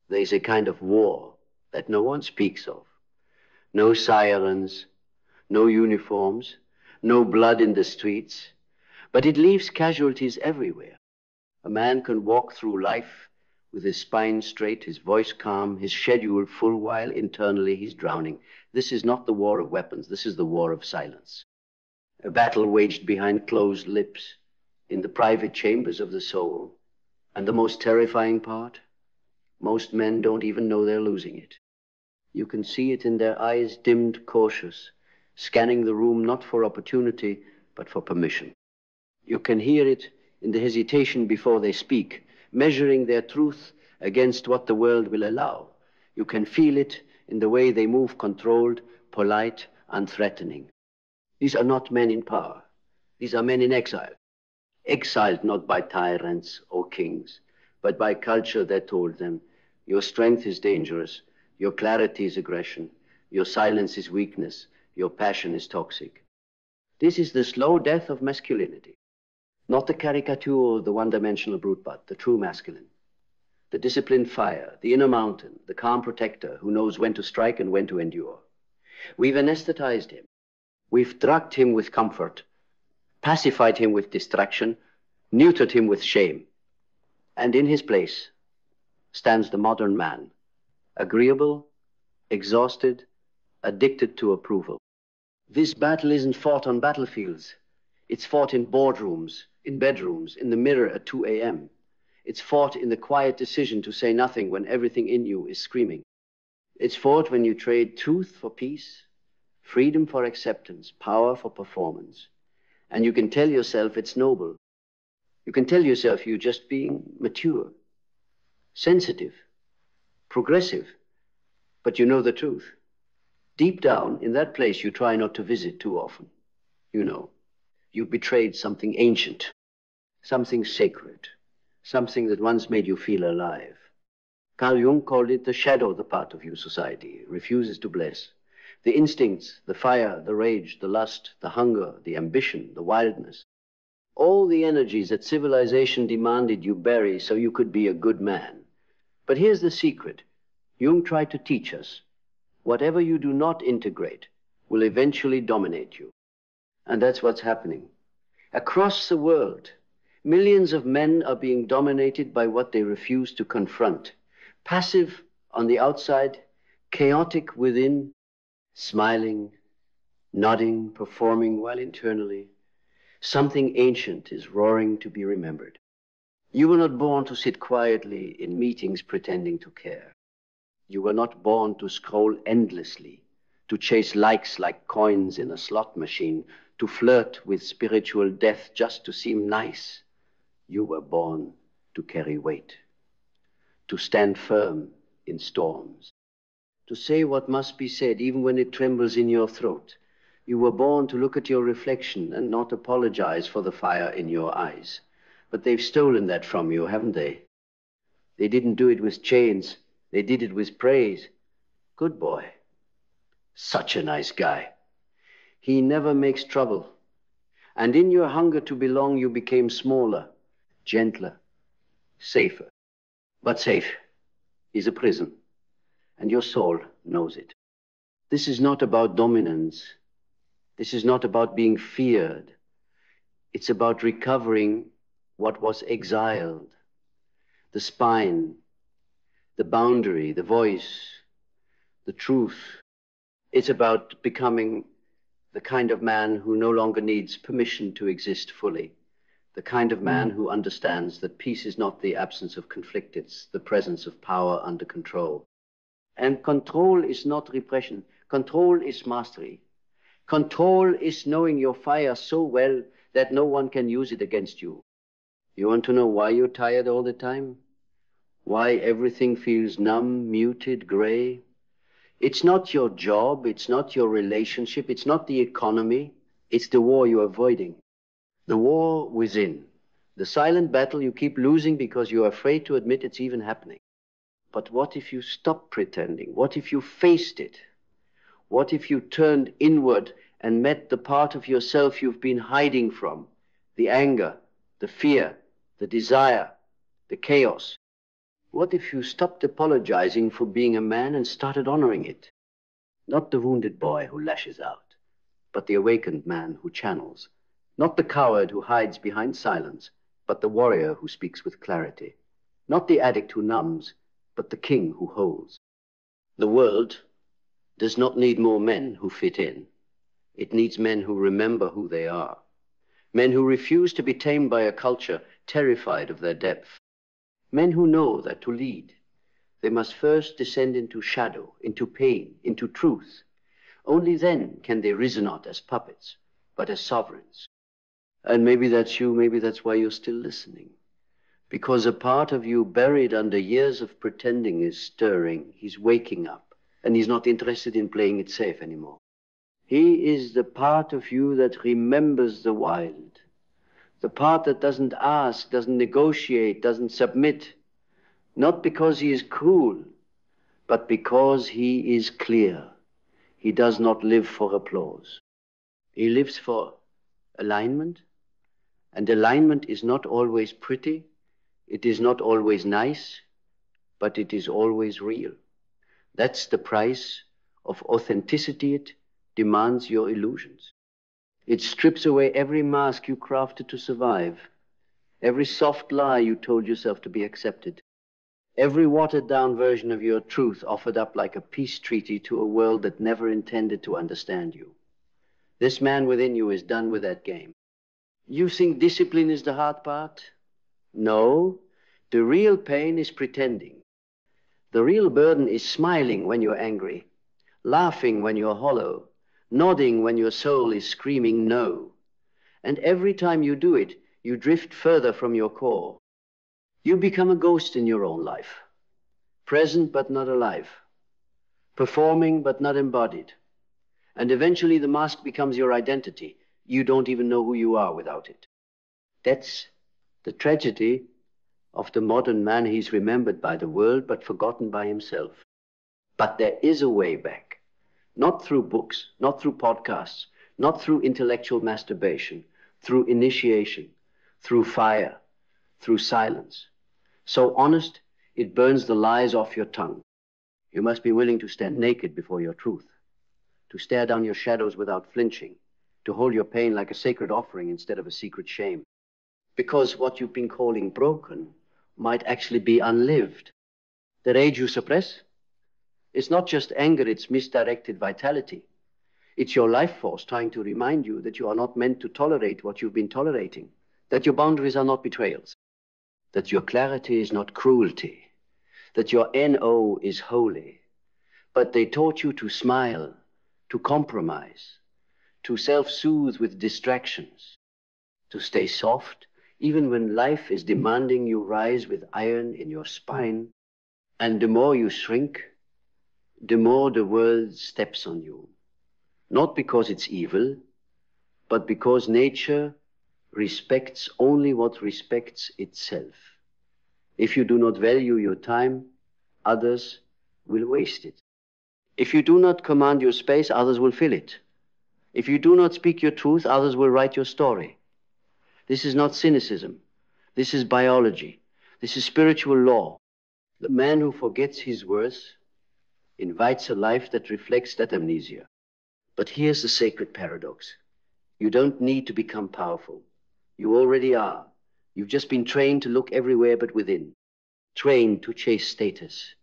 There's a kind of war that no one speaks of. No sirens, no uniforms, no blood in the streets, but it leaves casualties everywhere. A man can walk through life with his spine straight, his voice calm, his schedule full, while internally he's drowning. This is not the war of weapons. This is the war of silence. A battle waged behind closed lips in the private chambers of the soul. And the most terrifying part, most men don't even know they're losing it. You can see it in their eyes dimmed, cautious, scanning the room not for opportunity, but for permission. You can hear it in the hesitation before they speak, measuring their truth against what the world will allow. You can feel it in the way they move, controlled, polite, unthreatening. These are not men in power. These are men in exile. Exiled not by tyrants or kings, but by culture that told them, your strength is dangerous, your clarity is aggression, your silence is weakness, your passion is toxic. This is the slow death of masculinity. Not the caricature, the one-dimensional brute, but the true masculine. The disciplined fire, the inner mountain, the calm protector who knows when to strike and when to endure. We've anesthetized him. We've drugged him with comfort, pacified him with distraction, neutered him with shame. And in his place stands the modern man, agreeable, exhausted, addicted to approval. This battle isn't fought on battlefields. It's fought in boardrooms, in bedrooms, in the mirror at 2 a.m. It's fought in the quiet decision to say nothing when everything in you is screaming. It's fought when you trade truth for peace, freedom for acceptance, power for performance. And you can tell yourself it's noble. You can tell yourself you're just being mature, sensitive, progressive, but you know the truth. Deep down, in that place you try not to visit too often, you know. You've betrayed something ancient, something sacred, something that once made you feel alive. Carl Jung called it the shadow, the part of you society refuses to bless. The instincts, the fire, the rage, the lust, the hunger, the ambition, the wildness. All the energies that civilization demanded you bury so you could be a good man. But here's the secret. Jung tried to teach us. Whatever you do not integrate will eventually dominate you. And that's what's happening. Across the world, millions of men are being dominated by what they refuse to confront. Passive on the outside, chaotic within, smiling, nodding, performing, while internally, something ancient is roaring to be remembered. You were not born to sit quietly in meetings pretending to care. You were not born to scroll endlessly, to chase likes like coins in a slot machine, to flirt with spiritual death just to seem nice. You were born to carry weight, to stand firm in storms, to say what must be said even when it trembles in your throat. You were born to look at your reflection and not apologize for the fire in your eyes. But they've stolen that from you, haven't they? They didn't do it with chains. They did it with praise. Good boy. Such a nice guy. He never makes trouble. And in your hunger to belong, you became smaller, gentler, safer. But safe is a prison, and your soul knows it. This is not about dominance. This is not about being feared. It's about recovering what was exiled. The spine, the boundary, the voice, the truth. It's about becoming the kind of man who no longer needs permission to exist fully. The kind of man who understands that peace is not the absence of conflict, it's the presence of power under control. And control is not repression. Control is mastery. Control is knowing your fire so well that no one can use it against you. You want to know why you're tired all the time? Why everything feels numb, muted, gray? It's not your job, it's not your relationship, it's not the economy, it's the war you're avoiding. The war within. The silent battle you keep losing because you're afraid to admit it's even happening. But what if you stopped pretending? What if you faced it? What if you turned inward and met the part of yourself you've been hiding from? The anger, the fear, the desire, the chaos. What if you stopped apologizing for being a man and started honoring it? Not the wounded boy who lashes out, but the awakened man who channels. Not the coward who hides behind silence, but the warrior who speaks with clarity. Not the addict who numbs, but the king who holds. The world does not need more men who fit in. It needs men who remember who they are. Men who refuse to be tamed by a culture terrified of their depth. Men who know that to lead, they must first descend into shadow, into pain, into truth. Only then can they reason not as puppets, but as sovereigns. And maybe that's you, maybe that's why you're still listening. Because a part of you buried under years of pretending is stirring. He's waking up, and he's not interested in playing it safe anymore. He is the part of you that remembers the wild. The part that doesn't ask, doesn't negotiate, doesn't submit. Not because he is cruel, but because he is clear. He does not live for applause. He lives for alignment. And alignment is not always pretty. It is not always nice, but it is always real. That's the price of authenticity. It demands your illusions. It strips away every mask you crafted to survive, every soft lie you told yourself to be accepted, every watered-down version of your truth offered up like a peace treaty to a world that never intended to understand you. This man within you is done with that game. You think discipline is the hard part? No, the real pain is pretending. The real burden is smiling when you're angry, laughing when you're hollow, nodding when your soul is screaming no. And every time you do it, you drift further from your core. You become a ghost in your own life, present but not alive, performing but not embodied. And eventually the mask becomes your identity. You don't even know who you are without it. That's the tragedy of the modern man. He's remembered by the world but forgotten by himself. But there is a way back. Not through books, not through podcasts, not through intellectual masturbation, through initiation, through fire, through silence. So honest, it burns the lies off your tongue. You must be willing to stand naked before your truth, to stare down your shadows without flinching, to hold your pain like a sacred offering instead of a secret shame. Because what you've been calling broken might actually be unlived. The rage you suppress, it's not just anger, it's misdirected vitality. It's your life force trying to remind you that you are not meant to tolerate what you've been tolerating, that your boundaries are not betrayals, that your clarity is not cruelty, that your NO is holy. But they taught you to smile, to compromise, to self-soothe with distractions, to stay soft, even when life is demanding you rise with iron in your spine. And the more you shrink, the more the world steps on you. Not because it's evil, but because nature respects only what respects itself. If you do not value your time, others will waste it. If you do not command your space, others will fill it. If you do not speak your truth, others will write your story. This is not cynicism. This is biology. This is spiritual law. The man who forgets his worth invites a life that reflects that amnesia. But here's the sacred paradox. You don't need to become powerful. You already are. You've just been trained to look everywhere but within. Trained to chase status,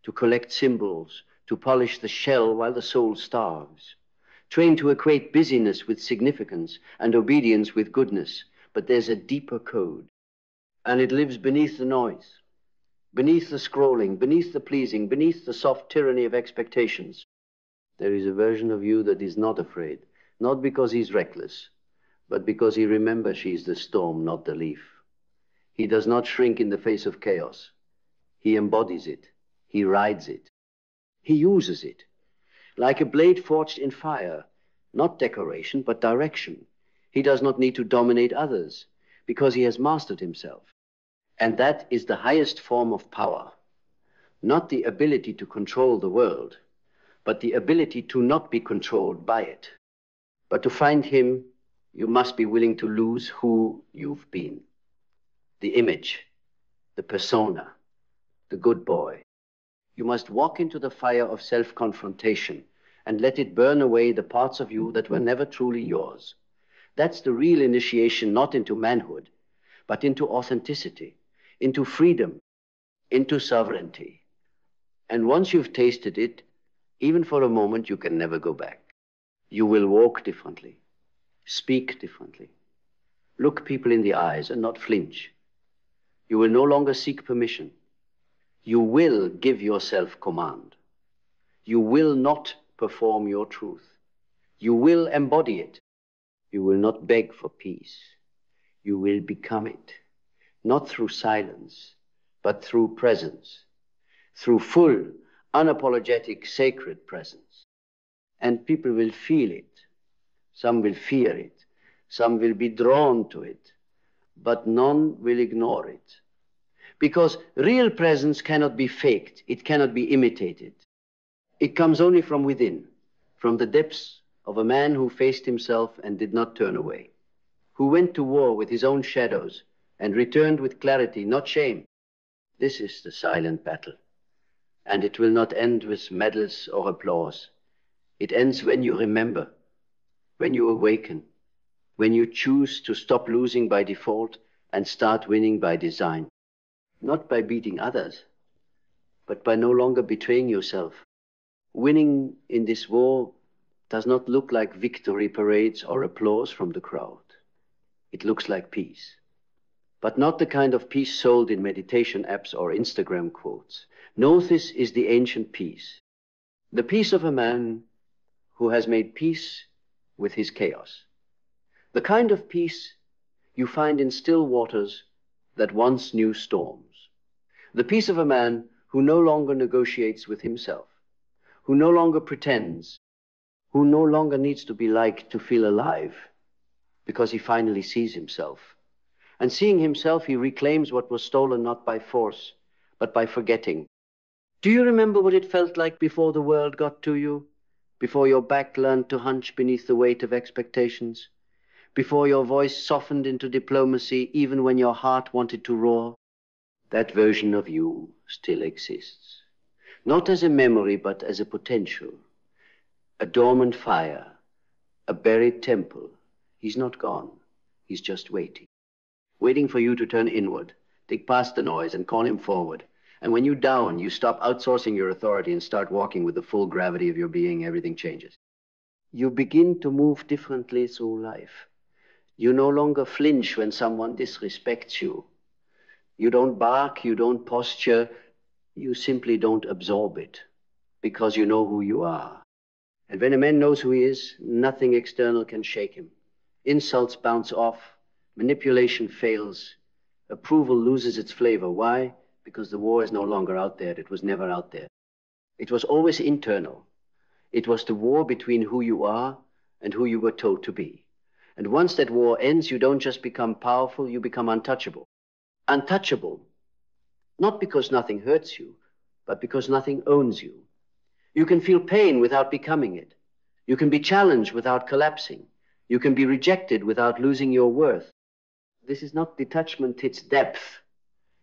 to collect symbols, to polish the shell while the soul starves. Trained to equate busyness with significance and obedience with goodness. But there's a deeper code. And it lives beneath the noise, beneath the scrolling, beneath the pleasing, beneath the soft tyranny of expectations. There is a version of you that is not afraid, not because he's reckless, but because he remembers she's the storm, not the leaf. He does not shrink in the face of chaos. He embodies it. He rides it. He uses it, like a blade forged in fire, not decoration, but direction. He does not need to dominate others, because he has mastered himself. And that is the highest form of power, not the ability to control the world, but the ability to not be controlled by it. But to find him, you must be willing to lose who you've been. The image, the persona, the good boy. You must walk into the fire of self-confrontation and let it burn away the parts of you that were never truly yours. That's the real initiation, not into manhood, but into authenticity, into freedom, into sovereignty. And once you've tasted it, even for a moment, you can never go back. You will walk differently, speak differently, look people in the eyes and not flinch. You will no longer seek permission. You will give yourself command. You will not perform your truth. You will embody it. You will not beg for peace. You will become it, not through silence, but through presence, through full, unapologetic, sacred presence. And people will feel it. Some will fear it. Some will be drawn to it. But none will ignore it. Because real presence cannot be faked. It cannot be imitated. It comes only from within, from the depths of a man who faced himself and did not turn away, who went to war with his own shadows and returned with clarity, not shame. This is the silent battle. And it will not end with medals or applause. It ends when you remember, when you awaken, when you choose to stop losing by default and start winning by design. Not by beating others, but by no longer betraying yourself. Winning in this war does not look like victory parades or applause from the crowd. It looks like peace. But not the kind of peace sold in meditation apps or Instagram quotes. No, this is the ancient peace. The peace of a man who has made peace with his chaos. The kind of peace you find in still waters that once knew storms. The peace of a man who no longer negotiates with himself, who no longer pretends, who no longer needs to be liked to feel alive, because he finally sees himself. And seeing himself, he reclaims what was stolen not by force, but by forgetting. Do you remember what it felt like before the world got to you? Before your back learned to hunch beneath the weight of expectations? Before your voice softened into diplomacy even when your heart wanted to roar? That version of you still exists. Not as a memory, but as a potential. A dormant fire, a buried temple. He's not gone. He's just waiting. Waiting for you to turn inward, dig past the noise and call him forward. And when you down, you stop outsourcing your authority and start walking with the full gravity of your being, everything changes. You begin to move differently through life. You no longer flinch when someone disrespects you. You don't bark, you don't posture, you simply don't absorb it, because you know who you are. And when a man knows who he is, nothing external can shake him. Insults bounce off, manipulation fails, approval loses its flavor. Why? Because the war is no longer out there. It was never out there. It was always internal. It was the war between who you are and who you were told to be. And once that war ends, you don't just become powerful, you become untouchable. Untouchable, not because nothing hurts you, but because nothing owns you. You can feel pain without becoming it. You can be challenged without collapsing. You can be rejected without losing your worth. This is not detachment, it's depth.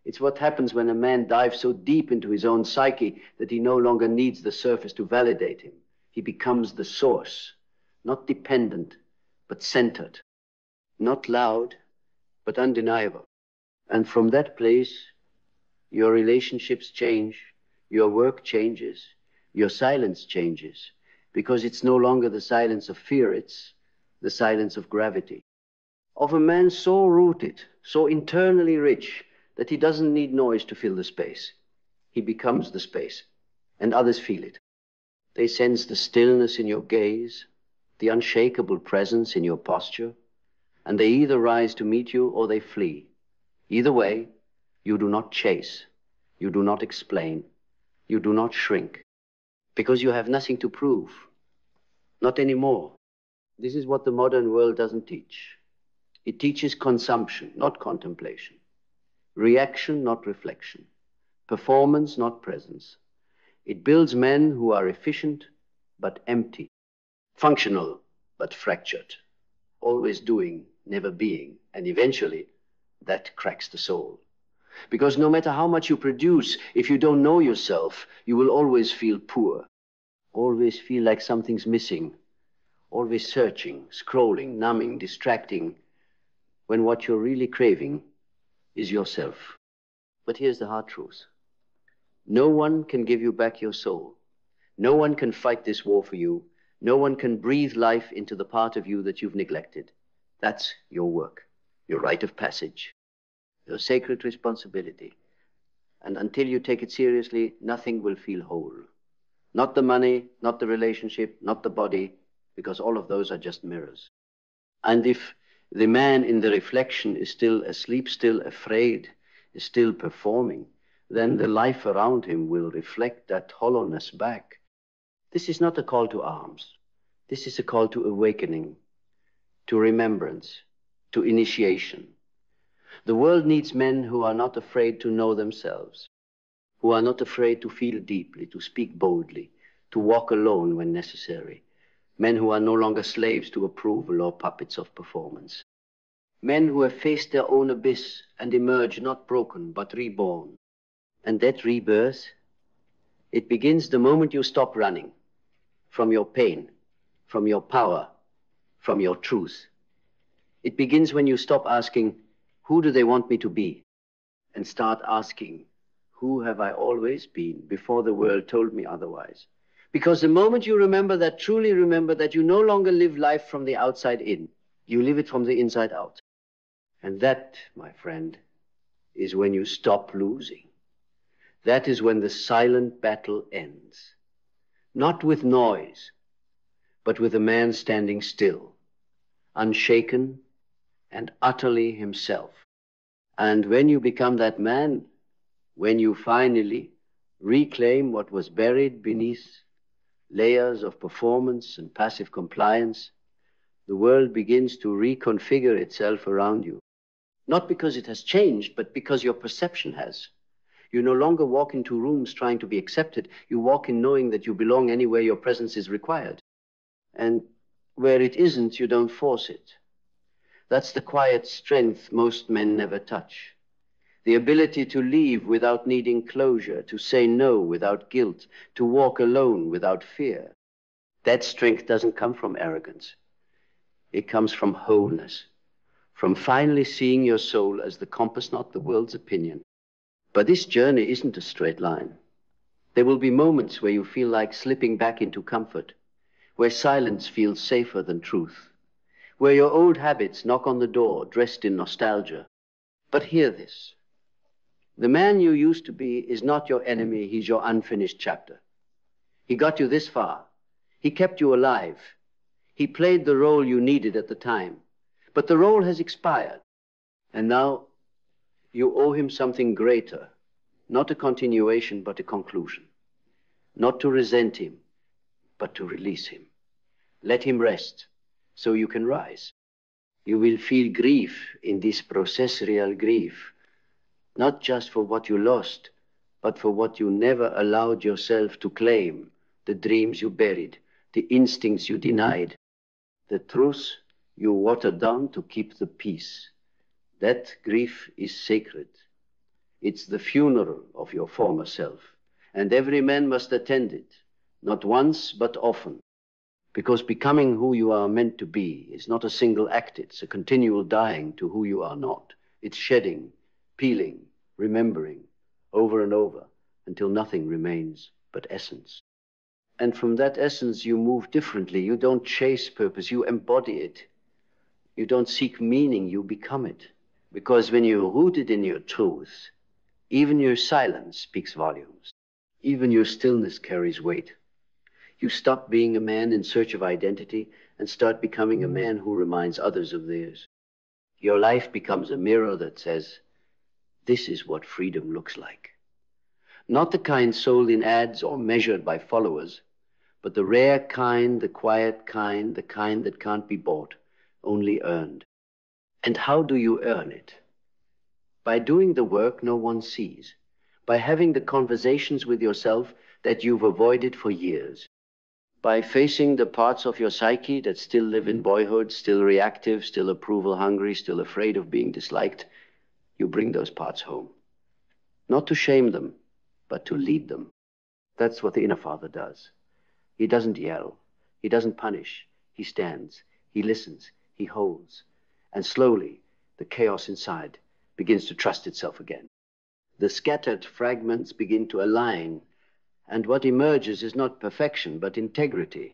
It's what happens when a man dives so deep into his own psyche that he no longer needs the surface to validate him. He becomes the source, not dependent, but centered. Not loud, but undeniable. And from that place, your relationships change, your work changes, your silence changes, because it's no longer the silence of fear, it's the silence of gravity. Of a man so rooted, so internally rich, that he doesn't need noise to fill the space. He becomes the space, and others feel it. They sense the stillness in your gaze, the unshakable presence in your posture, and they either rise to meet you or they flee. Either way, you do not chase, you do not explain, you do not shrink, because you have nothing to prove, not anymore. This is what the modern world doesn't teach. It teaches consumption, not contemplation, reaction, not reflection, performance, not presence. It builds men who are efficient but empty, functional but fractured, always doing, never being, and eventually that cracks the soul. Because no matter how much you produce, if you don't know yourself, you will always feel poor, always feel like something's missing, always searching, scrolling, numbing, distracting, when what you're really craving is yourself. But here's the hard truth. No one can give you back your soul. No one can fight this war for you. No one can breathe life into the part of you that you've neglected. That's your work, your rite of passage, your sacred responsibility. And until you take it seriously, nothing will feel whole. Not the money, not the relationship, not the body, because all of those are just mirrors. And if the man in the reflection is still asleep, still afraid, is still performing, then the life around him will reflect that hollowness back. This is not a call to arms. This is a call to awakening, to remembrance, to initiation. The world needs men who are not afraid to know themselves, who are not afraid to feel deeply, to speak boldly, to walk alone when necessary. Men who are no longer slaves to approval or puppets of performance. Men who have faced their own abyss and emerge not broken but reborn. And that rebirth, it begins the moment you stop running from your pain, from your power, from your truth. It begins when you stop asking, who do they want me to be? And start asking, who have I always been before the world told me otherwise? Because the moment you remember that, truly remember that you no longer live life from the outside in, you live it from the inside out. And that, my friend, is when you stop losing. That is when the silent battle ends. Not with noise, but with a man standing still, unshaken and utterly himself. And when you become that man, when you finally reclaim what was buried beneath layers of performance and passive compliance, the world begins to reconfigure itself around you. Not because it has changed, but because your perception has. You no longer walk into rooms trying to be accepted. You walk in knowing that you belong anywhere your presence is required. And where it isn't, you don't force it. That's the quiet strength most men never touch. The ability to leave without needing closure, to say no without guilt, to walk alone without fear. That strength doesn't come from arrogance. It comes from wholeness, from finally seeing your soul as the compass, not the world's opinion. But this journey isn't a straight line. There will be moments where you feel like slipping back into comfort, where silence feels safer than truth, where your old habits knock on the door, dressed in nostalgia. But hear this. The man you used to be is not your enemy, he's your unfinished chapter. He got you this far. He kept you alive. He played the role you needed at the time. But the role has expired. And now you owe him something greater, not a continuation, but a conclusion. Not to resent him, but to release him. Let him rest, so you can rise. You will feel grief in this processorial grief, not just for what you lost, but for what you never allowed yourself to claim, the dreams you buried, the instincts you denied, the truth you watered down to keep the peace. That grief is sacred. It's the funeral of your former self, and every man must attend it, not once, but often. Because becoming who you are meant to be is not a single act, it's a continual dying to who you are not. It's shedding, peeling, remembering, over and over, until nothing remains but essence. And from that essence you move differently. You don't chase purpose, you embody it. You don't seek meaning, you become it. Because when you're rooted in your truth, even your silence speaks volumes. Even your stillness carries weight. You stop being a man in search of identity and start becoming a man who reminds others of theirs. Your life becomes a mirror that says, this is what freedom looks like. Not the kind sold in ads or measured by followers, but the rare kind, the quiet kind, the kind that can't be bought, only earned. And how do you earn it? By doing the work no one sees, by having the conversations with yourself that you've avoided for years, by facing the parts of your psyche that still live in boyhood, still reactive, still approval hungry, still afraid of being disliked. You bring those parts home. Not to shame them, but to lead them. That's what the inner father does. He doesn't yell. He doesn't punish. He stands. He listens. He holds. And slowly, the chaos inside begins to trust itself again. The scattered fragments begin to align, and what emerges is not perfection, but integrity.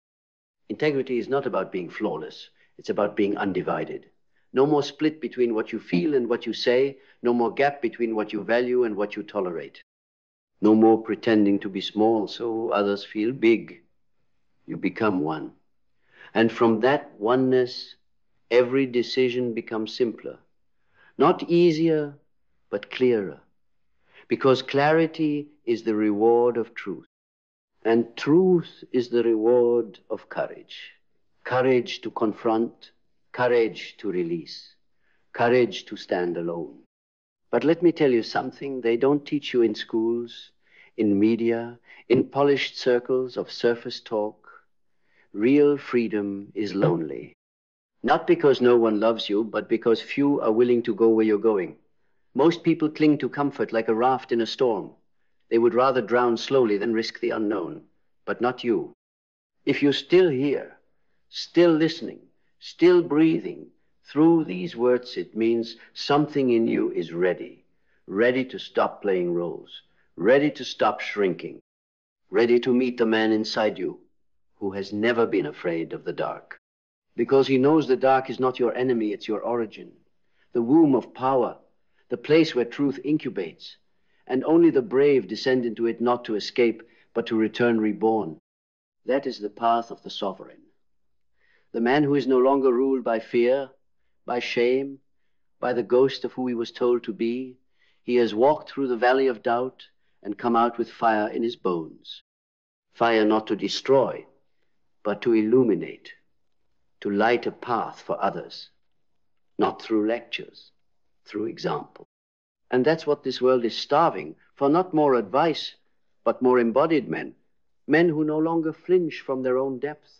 Integrity is not about being flawless. It's about being undivided. No more split between what you feel and what you say. No more gap between what you value and what you tolerate. No more pretending to be small so others feel big. You become one. And from that oneness, every decision becomes simpler. Not easier, but clearer. Because clarity is the reward of truth. And truth is the reward of courage. Courage to confront, courage to release, courage to stand alone. But let me tell you something they don't teach you in schools, in media, in polished circles of surface talk. Real freedom is lonely. Not because no one loves you, but because few are willing to go where you're going. Most people cling to comfort like a raft in a storm. They would rather drown slowly than risk the unknown. But not you. If you're still here, still listening, still breathing, through these words, it means something in you is ready. Ready to stop playing roles. Ready to stop shrinking. Ready to meet the man inside you who has never been afraid of the dark. Because he knows the dark is not your enemy, it's your origin. The womb of power, the place where truth incubates. And only the brave descend into it not to escape, but to return reborn. That is the path of the sovereign. The man who is no longer ruled by fear, by shame, by the ghost of who he was told to be. He has walked through the valley of doubt and come out with fire in his bones. Fire not to destroy, but to illuminate, to light a path for others. Not through lectures, through example. And that's what this world is starving for, not more advice, but more embodied men. Men who no longer flinch from their own depth.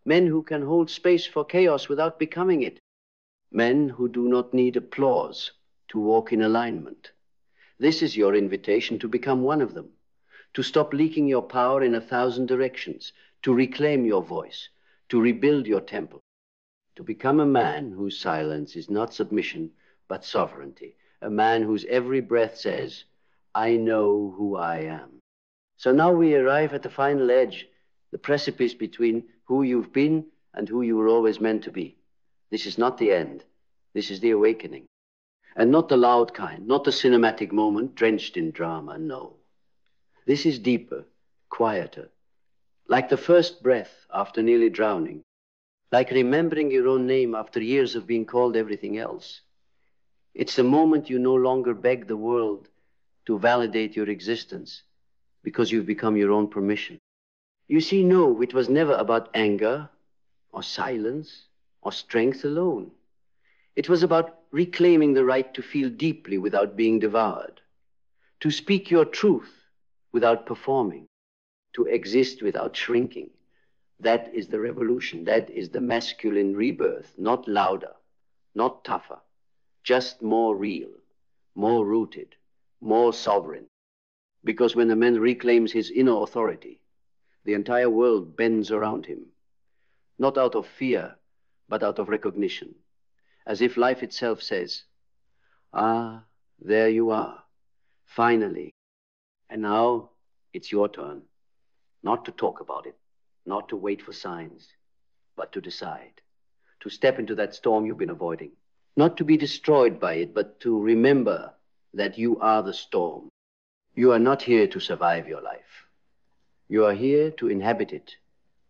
Men who can hold space for chaos without becoming it. Men who do not need applause to walk in alignment. This is your invitation to become one of them. To stop leaking your power in 1,000 directions. To reclaim your voice. To rebuild your temple. To become a man whose silence is not submission, but sovereignty. A man whose every breath says, I know who I am. So now we arrive at the final edge, the precipice between who you've been and who you were always meant to be. This is not the end. This is the awakening. And not the loud kind, not the cinematic moment drenched in drama, no. This is deeper, quieter, like the first breath after nearly drowning, like remembering your own name after years of being called everything else. It's the moment you no longer beg the world to validate your existence because you've become your own permission. You see, no, it was never about anger or silence or strength alone. It was about reclaiming the right to feel deeply without being devoured, to speak your truth without performing, to exist without shrinking. That is the revolution. That is the masculine rebirth, not louder, not tougher. Just more real, more rooted, more sovereign. Because when a man reclaims his inner authority, the entire world bends around him. Not out of fear, but out of recognition. As if life itself says, ah, there you are, finally. And now it's your turn. Not to talk about it, not to wait for signs, but to decide. To step into that storm you've been avoiding. Not to be destroyed by it, but to remember that you are the storm. You are not here to survive your life. You are here to inhabit it,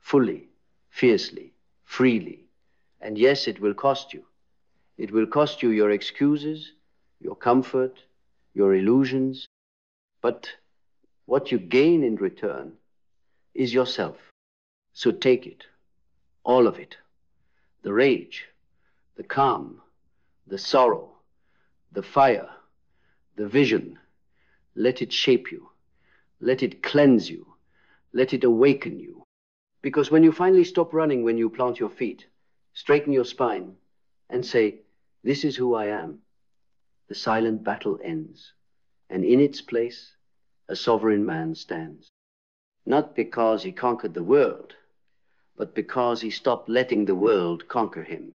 fully, fiercely, freely. And yes, it will cost you. It will cost you your excuses, your comfort, your illusions. But what you gain in return is yourself. So take it, all of it. The rage, the calm, the sorrow, the fire, the vision. Let it shape you. Let it cleanse you. Let it awaken you. Because when you finally stop running, when you plant your feet, straighten your spine, and say, this is who I am, the silent battle ends. and in its place, a sovereign man stands. Not because he conquered the world, but because he stopped letting the world conquer him.